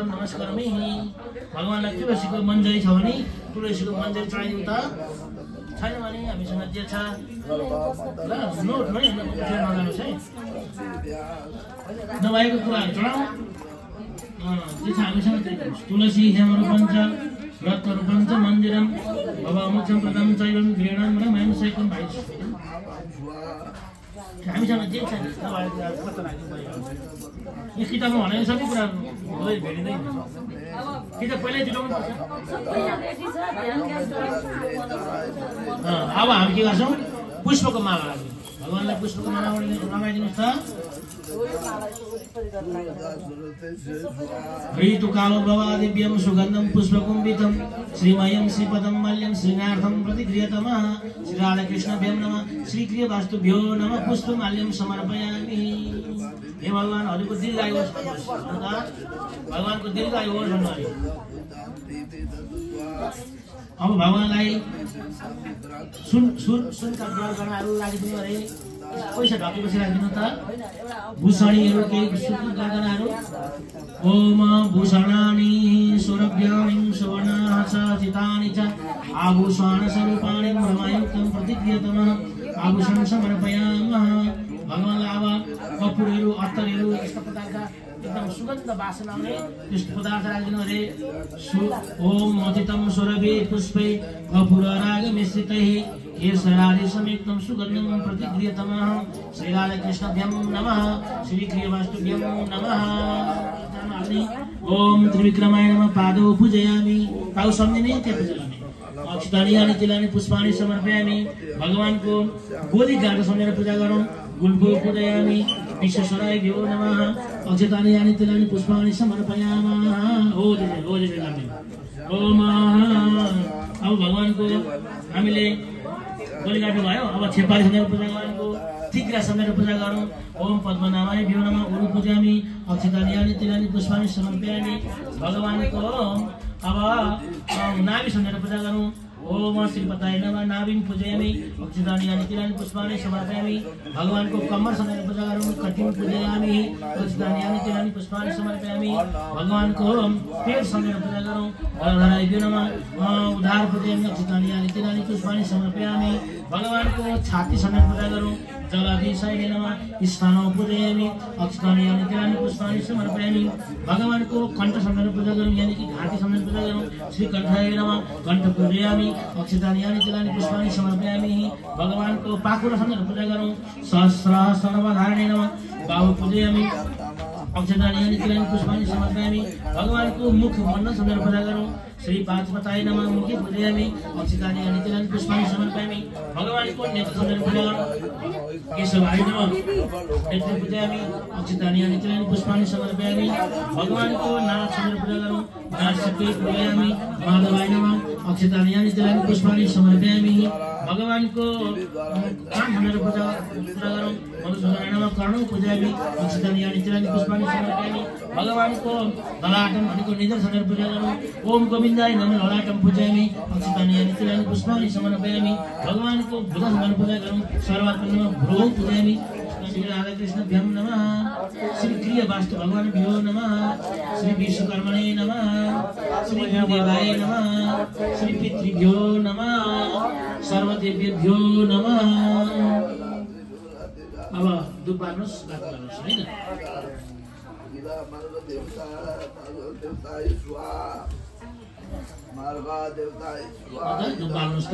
तुलसीपत्रं नमस्करोमि। भगवानलाई तुलसीको मन्जरी छ भने तुलसीको मन्जरी चढाइदिउँ त, छैन भने हामीसँग जे छ ल नोट नै नजानुहोस् है, नभएको कुराहरू चढाउँ जे छ हामीसँग त्यही गर्नुहोस्। तुलसी हेमरूपञ्च रत्नरूपञ्च मन्दिरं भवमुख्यं प्रदं चैवं गृहणं रमयं सैकं भाइ हामीसँग जे छ नभएको कुराहरू पत्ता लाग्नु पर्यो। यो किताबमा भनेको सबै कुरा भेटिँदैन, किताब पहिल्यै जुटाउनु पर्छ। अब हामी के गर्छौँ, पुष्पको माला लाग्छौँ। भगवानलाई पुष्पको माला लगाइदिनुहोस् त। ऋतु कालो भवादिव्यं सुगन्धं पुष्पकुम्भितं श्रीमयं श्रीपदं मल्यं श्रीनाथं प्रतिगृह्यतमः श्री राधाकृष्णाभ्यं नमः श्रीक्रिय वास्तुभ्यो नमः पुष्पमाल्यं समर्पयामि। हे भगवान हजुरको दीर्घायु होस्, भगवानको दीर्घायु होस् भन्नु। अब भगवानलाई सुनका गहनाहरू राखिदिनु अरे, पैसा ढकेपछि राखिदिनु त। भूषणीहरू केही सुनका गहनाहरू। ओम भूषणानि सौरभ्यानि सुवर्णाः च चितानि च आभूषण स्वरूपाणि ब्रह्मयुक्तं प्रतिगृह्यतमः आभूषण समर्पयामः। भगवानलाई अब कपुरहरू अत्तरहरू यस्ता प्रकारका एकदम सुगन्ध वासना आउने त्यस्तो पदार्थ राखिदिनु अरे। ओम मतितं सुरभि पुष्पे कपुरराग मिश्रितैः केशरादि समेतं सुगन्धं प्रतिगृह्यतमः श्री राधाकृष्णाभ्यं नमः श्रीक्रियवास्तुभ्यं नमः। ओम त्रिविक्रमाय नमः पादौ पूजयामि। पाउ सम्झिने त्यहाँ पूजयामि। अक्षतानि अनि तिलानि पुष्पाणि समर्पयामि। भगवानको गोली गाडा सम्झेर पूजा गरौँ। गुल्फो पूजयामि। विश्वेश्वराभ्यो नमः अक्षतानि अनि तिलानि पुष्पाणि समर्पयामः। ओम अब भगवानको हामीले गोलीघाटो भयो। अब छेपारी समेर पूजा गरेको तिग्रा समेर पूजा गरौँ। ओम पद्मनाभाय भ्यो नमः उरु पूजामि अक्षतानि अनि तिलानि पुष्पाणि समर्पयामि। भगवानको अब नाभि समेर पूजा गरौँ। ओम श्रीपताय नमः नाभिं पूजयामि अक्षतानि अनि तिलानि पुष्पाणि समर्पयामि। भगवानको कम्मर समेर पूजा गरौँ। कटिं पूजयामि अक्षतानि अनि तिलानि पुष्पाणि समर्पयामि। भगवानको पेट समेर पूजा गरौँ। गलधराय भ्यो नमः उधार पूजयामि अक्षतानि अनि तिलानि पुष्पाणि समर्पयामि। भगवानको छाती समेत पूजा गरौँ। जलाभिषेकाय नमः स्थानौ पूजयामि अक्षतानि अनि तिलानि पुष्पाणि समर्पयामि। भगवानको कण्ठ समेत पूजा गरौँ, यानी कि घाटी समेत पूजा गरौँ। श्री कण्ठाय नमः कण्ठ पूजयामि अक्षतानि अनि तिलानि पुष्पाणि समर्पयामि। भगवानको पाखुरा समेत पूजा गरौँ। सहस्रः सर्वधारणे नमः बाहु पूजयामि अक्षतानि अनि तिलानि पुष्पाणि समर्पयामि। भगवानको मुख मण्डल समेत पूजा गरौँ। श्री पाँचपताय नमः मुखी पूजयामि अक्षतानि अनि तिलानि पुष्पाणि समर्पयामि। भगवानको नेत्र समेत पूजा गरौँ। केशवाय नमः नेत्र पूजयामि अक्षतानि अनि तिलानि पुष्पाणि समर्पयामि। भगवानको नाक समेत पूजा गरौँ। नासिके पूजयामि माधवाय नमः अक्षतानि अनि तिलानि पुष्पाणि समर्पयामि। भगवानको कान समेत पूजा गरौँ। मधुसूदनाय नमः कर्णौ पूजयामि अक्षतानि अनि तिलानि पुष्पाणि समर्पयामि। भगवानको ललाटम भनेको निधन समेत पूजा गरौँ। ओम गोविन्दाय नमः ललाटम पूजयामि अक्षतानि अनि तिलानि पुष्पाणि समर्पयामि। भगवानको भुजा समेत पूजा गरौँ। सर्वात्मन नमः भ्रुवौ पूजयामि श्री राधाकृष्णाभ्यं नमः श्रीक्रिय वास्तु भगवानभ्यो नमः श्री विश्वकर्मणे नमः श्री गुरुदेवाय नमः श्री पितृभ्यो नमः सर्वदेव्येभ्यो नमः। अब दुध बार्नुहोस्, बात गर्नुहोस् हैन। दुध बार्नुहोस् त।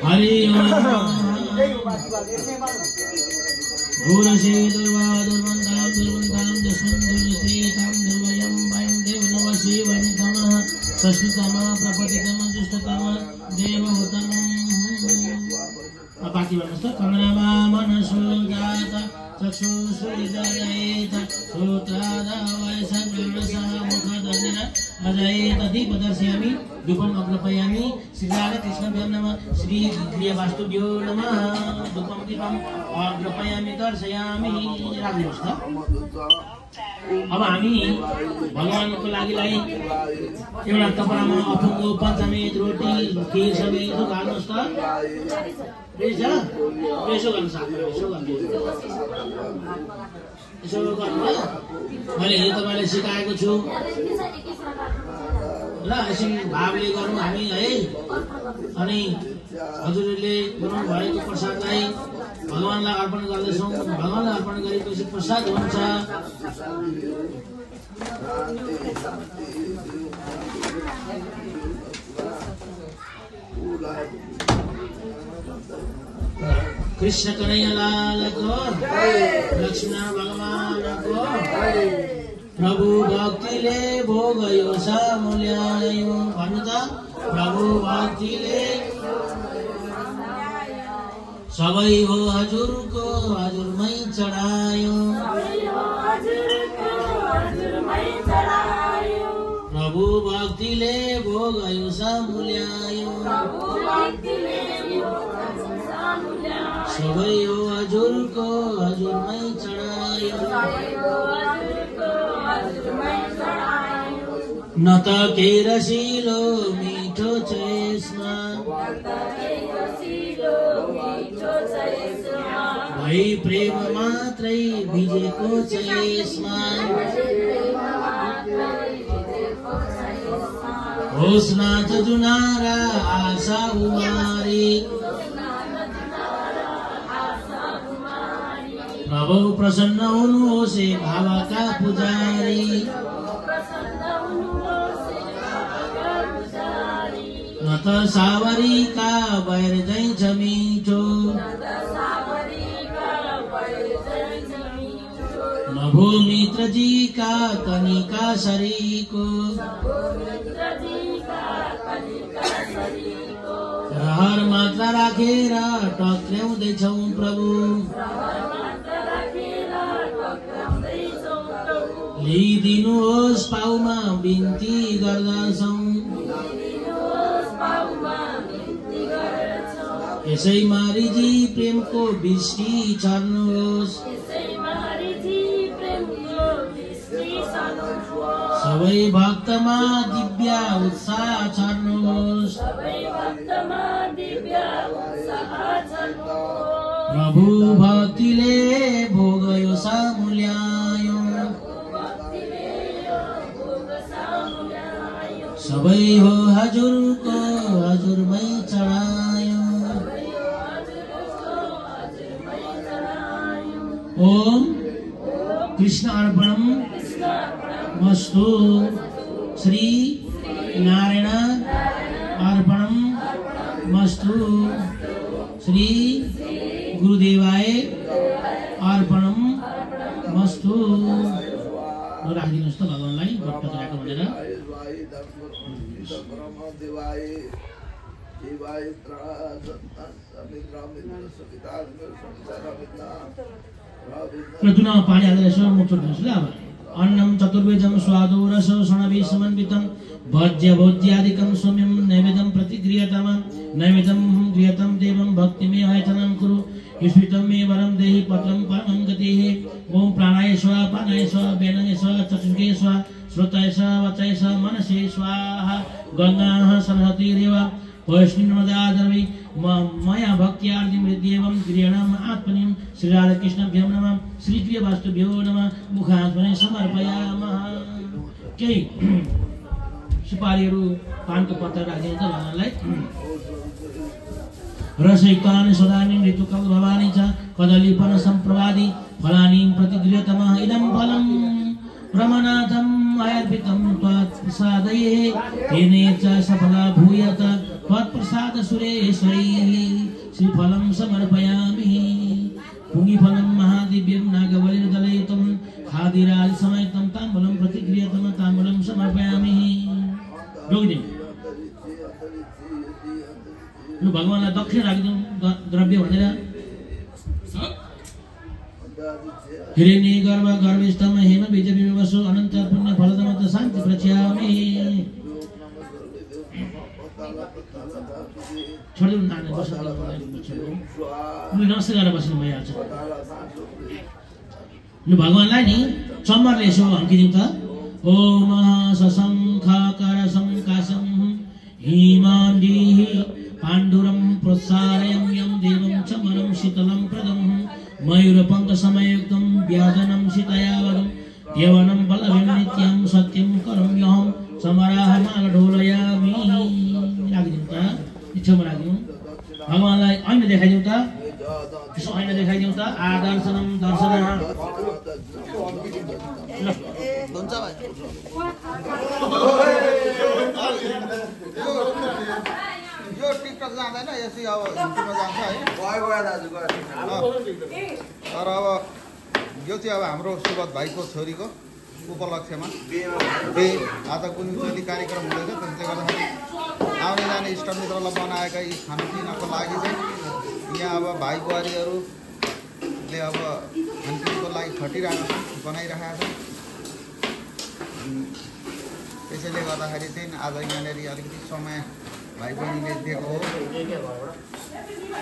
हरि घोरसे दुर्वादुर्वन्तां दुर्वन्तां दशमं दुर्यतेतां दुर्वयं वयं देवनवसे वनितमः षष्ठीतमः प्रपतितमः ज्येष्ठतमः देवहुतमः। बाकी भन्नुहोस् त। कङ्ग्रामा मनसो जात चक्षुषुरिजयेत श्रोत्रादवयसङ्गणसः मुखदन्दिन अजयेत दीपदर्शयामि धूपम् अग्रपयामि श्री राधाकृष्णाभ्यं नमः श्री प्रियवास्तुभ्यो नमः धूपं दीपम् अग्रपयामि दर्शयामि। राख्नुहोस् त। अब हामी भगवानको लागिलाई एउटा कपडामा अफुङ्गो पञ्चमेद रोटी खिर सबै यसो खानुहोस् त। रहेछ यसो गर्नु सक्छ, यसो गर्नु, यसो गर्नु। मैले हिजो तपाईँलाई सिकाएको छु ल, यसरी भावले गरौँ हामी है। अनि हजुरहरूले बनाउनु भएको प्रसादलाई भगवानलाई अर्पण गर्दैछौँ। भगवानलाई अर्पण गरेपछि प्रसाद हुन्छ। कृष्ण कन्हैया लालको, लक्ष्मण भगवानको। प्रभु भक्तिले भोग यो सामुल्यायो। भन्नु त, प्रभु भक्तिले सबै हो हजुरको, हजुरमै चढायो। प्रभु भक्तिले भोग यो सामुल्यायो। सबै हो हजुरको, हजुरमै चढायो। न त केही रसिलो मिठो छ यसमा, भई प्रेम मात्रै भिजेको छ यसमा। होस् नाच जुनारा आशा उमारी, प्रभु प्रसन्न हुनुहोस् भावका पुजारी। न त सावरीका बैर जाइन्छ मिठो, न भो मित्रजीका कनिका शरीको। रहर मात्र राखेर टक्र्याउँदैछौँ प्रभु, लिइदिनुहोस् पाउमा बिन्ती गर्दछौँ। यसै मारिजी प्रेमको बृष्टि छर्नुहोस्, सबै भक्तमा दिव्य उत्साह छर्नुहोस्। प्रभु भक्तिले भोग यो सामुल्यायो। सबै हो हजुरको, हजुरमै चढायो। ओम कृष्ण अर्पणम मस्तु। श्री नारायण अर्पणम मस्तु। श्री गुरुदेवाय अर्पणम मस्तु। राखिदिनुहोस् त भगवानलाई भट्टराको भनेर। दुनामा पानी हालेर यसो मुख छोड्नुहोस् ल। अब अन्नम चतुर्वेदम स्वादो रस षणभि समन्वितं भज्य भोज्यादिकं सौम्यं नैवेद्यं प्रतिक्रियतम नैवेद्यं क्रियतं देवं भक्तिमे आयतनं कुरु स्फीतं मे वरं देहि पत्रं परमं गतिः। ओम प्राणाय स्वाहा, पानाय स्वाहा, व्यानाय स्वाहा, चक्षुषे स्वाहा, श्रोताय स्वाहा, वाचाय स्वाहा, मनसे स्वाहा। गंगाः सरस्वतीरेव वैष्णवदादरवि मया भक्त्यार्दिमृद्येवं क्रियाणाम् आत्मनिं श्री राधाकृष्णाभ्यो नमः। श्री प्रिय वास्तुभ्यो नमः। मुखास्मने समर्पयामः। केही सुपारीहरू पानको पत्ता राखिदिन्छ भगवानलाई। रसयुक्तानि सदानि ऋतुकल भवानी च कदलीपन सम्प्रवादि फलानि प्रतिगृहतमः। इदं फलं ब्रह्मनाथम् अर्पितं त्वत्प्रसादये तेने च सफला भूयत त्वत्प्रसाद सुरेश्वरी। श्रीफलं समर्पयामि। पुंगिफलं महादिव्यं नागबलिर्दलयुतं खादिराजसमयुतं ताम्बूलं प्रतिगृहतम ताम्बूलं समर्पयामि। लु भगवानलाई दक्षिण राखिदिउँ द्रव्य भनेर। हिरण्य गर्भ गर्भस्थम हेम बीज विवसु अनंत पुण्य फलदमत शांति प्रच्यामि। छोड्नु नानी बस्नु नमस्ते गरेर बस्नु भइहाल्छ। लु भगवानलाई नि चम्मरले यसो हम्किदिउँ त ओम सशङ्खाकार शङ्काशं हिमान्दिः पाण्डुरं प्रसारयं यं देवं च मनं शीतलं प्रदं मयूरपङ्कसमयुक्तं व्याजनं सीतयावदं यवनं बलभं नित्यं सत्यं करं यहं समराहमालढोलयामि राखिदिउँ त इच्छामा राखिदिउँ भगवानलाई ऐना देखाइदिउँ त यसो ऐना देखाइदिउँ त आदर्शनम दर्शनम हुन्छ भाइ यो टिकटक जाँदैन यसै अब हिन्दीमा जान्छ है गयो दाजु गयो तर अब यो चाहिँ अब हाम्रो सुबत भाइको छोरीको उपलक्ष्यमा बे आज गुन्चोली कार्यक्रम हुँदैछ त्यसले गर्दाखेरि आउने जाने इष्टमित्रलाई बनाएका यी खानपिनको लागि चाहिँ यहाँ अब भाइ बुहारीहरूले अब खानपिनको लागि खटिरहेका छन् बनाइरहेका छन् त्यसैले गर्दाखेरि चाहिँ आज यहाँनिर अलिकति समय भाइ बहिनीले दिएको हो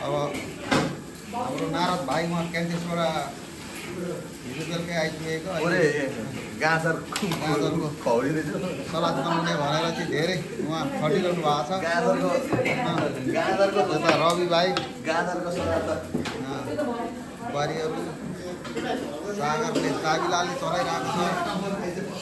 अब हाम्रो नारद भाइ उहाँ क्यान्टिसबाट हिजो बेलुकै आइपुगेको गाजरको सलाद बनाउने भनेर चाहिँ धेरै उहाँ खटिरहनु भएको छ गाजरको यता रवि भाइ गाजरको सलाद बुहारीहरू सागरले काबिलाले चलाइरहेको छ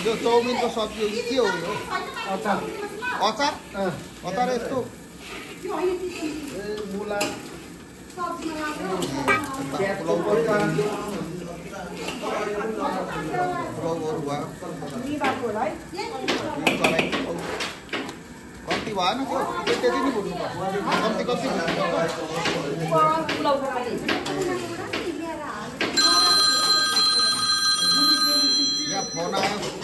यो चाउमिनको सब्जी के हो यो अचार अचार अचार यस्तो मुला कम्ती भएन त्यो त्यति नै भुट्नुपर्छ कम्ती कम्ती यहाँ फोन आयो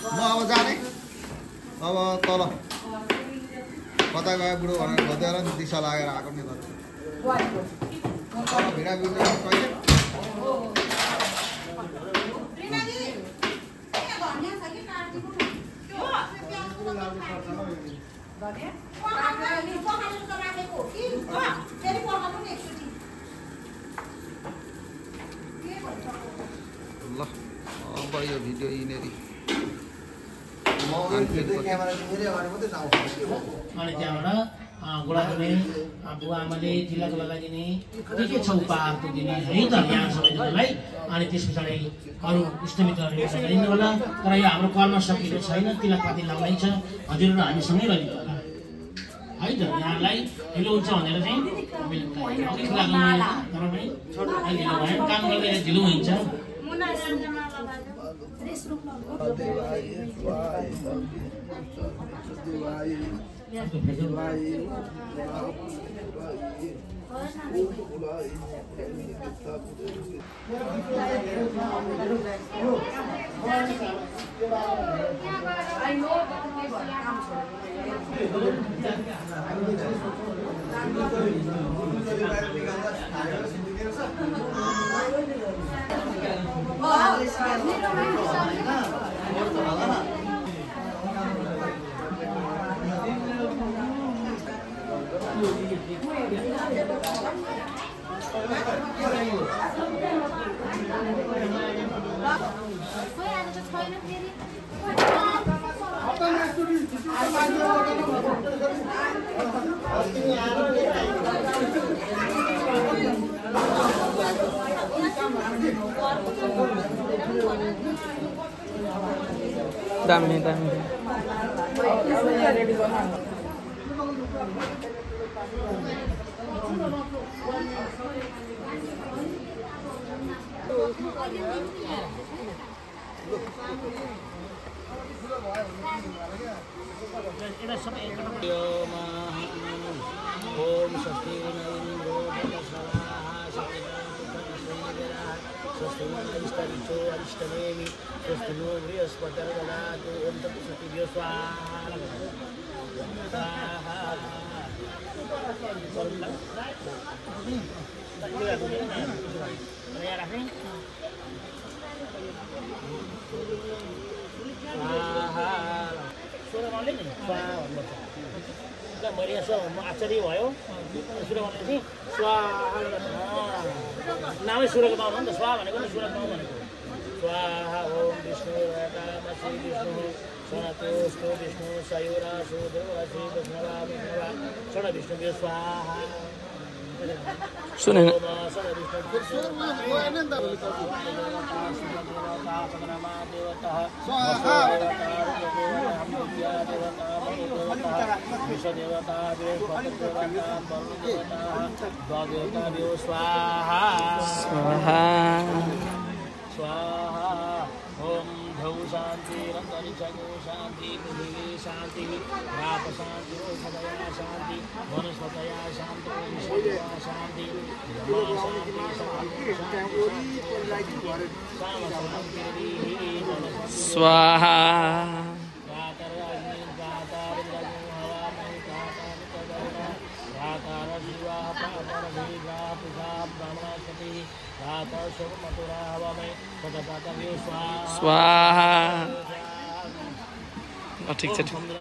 म अब जाने अब तल कता गयो बुढो भनेर खोजेर नि दिशा लागेर आएको नि तल भिडा बिग्रियो कहिले ल अब यो भिडियो यिनीहरू अनि त्यहाँबाट गोडाउने बुवा आमाले जिल्लाको लागि दिने के छ उपहारको दिने है त यहाँ सबैजनालाई अनि त्यस पछाडि अरू इष्टमित्रहरूले दिनु होला तर यो हाम्रो कर्म सकिएको छैन तिलकपाती लाउनै छ हजुरहरू हामीसँगै रहेको होला है त यहाँलाई ढिलो हुन्छ भनेर चाहिँ अघि लाग्नु तर पनि ढिलो भयो काम गर्दै ढिलो हुन्छ दामी दामी ओम स्वस्ति इंद्रो स्वस्ति अरिष्टनेमि स्वस्ति नो बृहस्पतिर्ददातु ओम तत्सवितुर्भ्यो स्वाहा मैले यसो आश्चर्य भयो सुरु भनेपछि स्वाहा नामै सुरको पाउनु हो नि त स्वाहा भनेको नि सुरको पाउनु भनेको स्वाहा ओम विष्णु रामसी विष्णु सनतोष्टो विष्णु सयुरा सुदेवसी विष्णुवा विष्णुवा षड विष्णु स्वाहा सुने स्वाहा स्वाहा ओम धौ शांति अंतरिक्षो शांति पृथ्वी शांति राप शांति औषधया शांति वनस्पतया शांति शांति स्वाहा स्वाहा ठीक है।